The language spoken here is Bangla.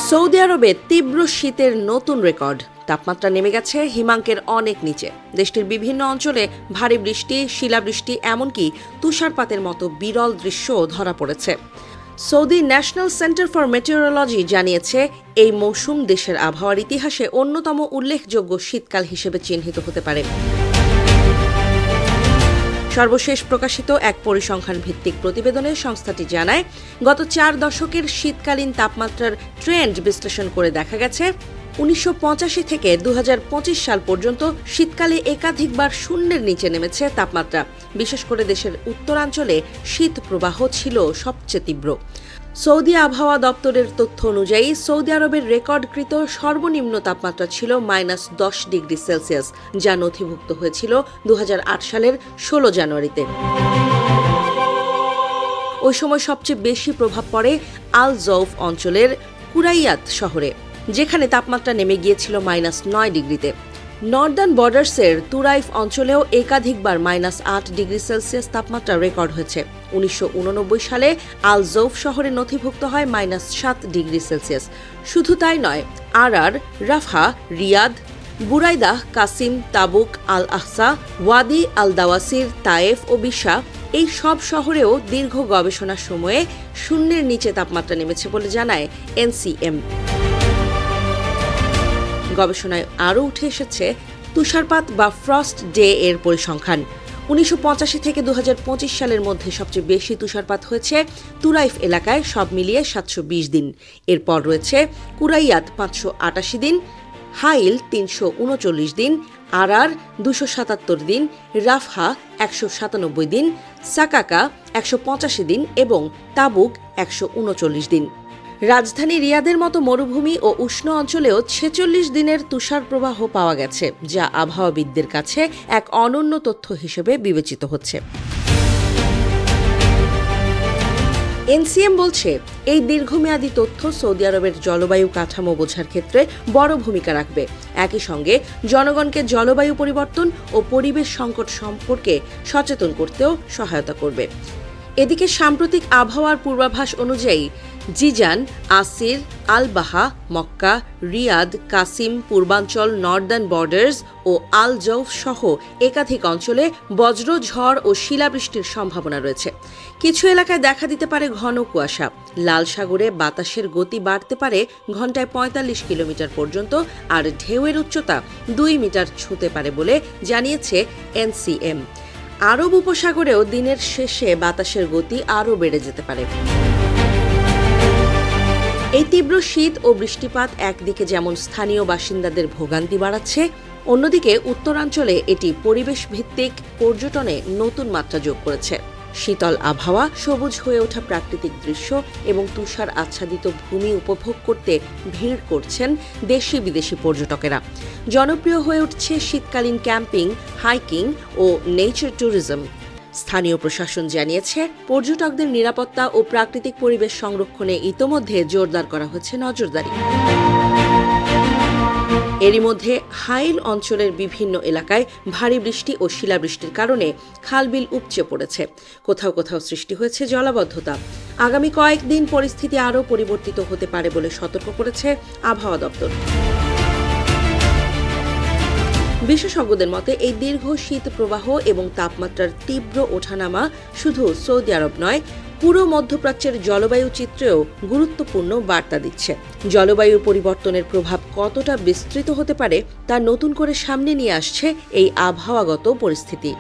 সৌদি আরবে তীব্র শীতের নতুন রেকর্ড। তাপমাত্রা নেমে গেছে হিমাঙ্কের অনেক নিচে। দেশটির বিভিন্ন অঞ্চলে ভারী বৃষ্টি, শিলাবৃষ্টি, এমনকি তুষারপাতের মতো বিরল দৃশ্যও ধরা পড়েছে। Saudi national centre for meteorology জানিয়েছে, এই মৌসুম দেশের আবহাওয়ার ইতিহাসে অন্যতম উল্লেখযোগ্য শীতকাল হিসেবে চিহ্নিত হতে পারে। সর্বশেষ প্রকাশিত এক পরিসংখ্যান ভিত্তিক প্রতিবেদনে সংস্থাটি জানায়, গত 4 দশকের শীতকালীন তাপমাত্রার ট্রেন্ড বিশ্লেষণ করে দেখা গেছে 1985 থেকে 2025 সাল পর্যন্ত শীতকালে একাধিকবার শূন্যের নিচে নেমেছে তাপমাত্রা। বিশেষ করে দেশের উত্তরাঞ্চলে শীত প্রবাহ ছিল সবচেয়ে তীব্র। সৌদি আবহাওয়া দপ্তরের তথ্য অনুযায়ী সৌদি আরবের রেকর্ডকৃত সর্বনিম্ন তাপমাত্রা ছিল -10 ডিগ্রি সেলসিয়াস, যা নথিভুক্ত হয়েছিল 2008 সালের 16 জানুয়ারিতে। ওই সময় সবচেয়ে বেশি প্রভাব পড়ে আল জৌফ অঞ্চলের কুরাইয়াত শহরে, যেখানে তাপমাত্রা নেমে গিয়েছিল -9 ডিগ্রিতে। নর্দার্ন বর্ডার্সের তুরাইফ অঞ্চলেও একাধিকবার -8 ডিগ্রি সেলসিয়াস তাপমাত্রা রেকর্ড হয়েছে। 1989 সালে আল জৌফ শহরে নথিভুক্ত হয় -7 ডিগ্রি সেলসিয়াস। শুধু তাই নয়, আরার, রাফা, রিয়াদ, বুরাইদাহ, কাসিম, তাবুক, আল আহসা, ওয়াদি আল দাওয়াসির, তায়েফ ও বিশা, এই সব শহরেও দীর্ঘ গবেষণার সময়ে শূন্যের নিচে তাপমাত্রা নেমেছে বলে জানায় এনসিএম। গবেষণায় আরও উঠে এসেছে তুষারপাত বা ফ্রস্ট ডে এর পরিসংখ্যান। 1985 থেকে 2025 সালের মধ্যে সবচেয়ে বেশি তুষারপাত হয়েছে তুরাইফ এলাকায়, সব মিলিয়ে 720 দিন। এরপর রয়েছে কুরাইয়াত 588 দিন, হাইল 339 দিন, আরার 277 দিন, রাফহা 197 দিন, সাকাকা 185 দিন এবং তাবুক 139 দিন। রাজধানী রিয়াদের মতো মরুভূমি ও উষ্ণ অঞ্চলেও 46 দিনের তুষার প্রবাহ পাওয়া গেছে, যা আবহাওয়াবিদদের কাছে এক অনন্য তথ্য হিসেবে বিবেচিত হচ্ছে। এনসিএম বলছে, এই দীর্ঘমেয়াদী তথ্য সৌদি আরবের জলবায়ু কাঠামো বোঝার ক্ষেত্রে বড় ভূমিকা রাখবে। একই সঙ্গে জনগণকে জলবায়ু পরিবর্তন ও পরিবেশ সংকট সম্পর্কে সচেতন করতেও সহায়তা করবে। এদিকে সাম্প্রতিক আবহাওয়ার পূর্বাভাস অনুযায়ী জিজান, আসির, আল বাহা, মক্কা, রিয়াদ, কাসিম, পূর্বাঞ্চল, নর্দার্ন বর্ডার্স ও আল জৌফ সহ একাধিক অঞ্চলে বজ্র, ঝড় ও শিলাবৃষ্টির সম্ভাবনা রয়েছে। কিছু এলাকায় দেখা দিতে পারে ঘন কুয়াশা। লাল সাগরে বাতাসের গতি বাড়তে পারে ঘন্টায় 45 কিলোমিটার পর্যন্ত, আর ঢেউয়ের উচ্চতা 2 মিটার ছুঁতে পারে বলে জানিয়েছে এনসিএম। আরব উপসাগরেও দিনের শেষে বাতাসের গতি আরও বেড়ে যেতে পারে। এই তীব্র শীত ও বৃষ্টিপাত একদিকে যেমন স্থানীয় বাসিন্দাদের ভোগান্তি বাড়াচ্ছে, অন্যদিকে উত্তরাঞ্চলে এটি পরিবেশ ভিত্তিক পর্যটনে নতুন মাত্রা যোগ করেছে। শীতল আবহাওয়া, সবুজ হয়ে ওঠা প্রাকৃতিক দৃশ্য এবং তুষার আচ্ছাদিত ভূমি উপভোগ করতে ভিড় করছেন দেশি বিদেশি পর্যটকেরা। জনপ্রিয় হয়ে উঠছে শীতকালীন ক্যাম্পিং, হাইকিং ও নেচার ট্যুরিজম। স্থানীয় প্রশাসন জানিয়েছে, পর্যটকদের নিরাপত্তা ও প্রাকৃতিক পরিবেশ সংরক্ষণে ইতোমধ্যে জোরদার করা হচ্ছে নজরদারি। এরই মধ্যে হাইল অঞ্চলের বিভিন্ন এলাকায় ভারী বৃষ্টি ও শিলাবৃষ্টির কারণে খালবিল উপচে পড়েছে। কোথাও কোথাও সৃষ্টি হয়েছে জলাবদ্ধতা। আগামী কয়েকদিন পরিস্থিতি আরও পরিবর্তিত হতে পারে বলে সতর্ক করেছে আবহাওয়া দপ্তর। বিশেষজ্ঞদের মতে, এই দীর্ঘ শীত প্রবাহ এবং তাপমাত্রার তীব্র ওঠানামা শুধু সৌদি আরব নয়, পুরো মধ্যপ্রাচ্যের জলবায়ু চিত্রেও গুরুত্বপূর্ণ বার্তা দিচ্ছে। জলবায়ু পরিবর্তনের প্রভাব কতটা বিস্তৃত হতে পারে তা নতুন করে সামনে নিয়ে আসছে এই আবহাওয়াগত পরিস্থিতি।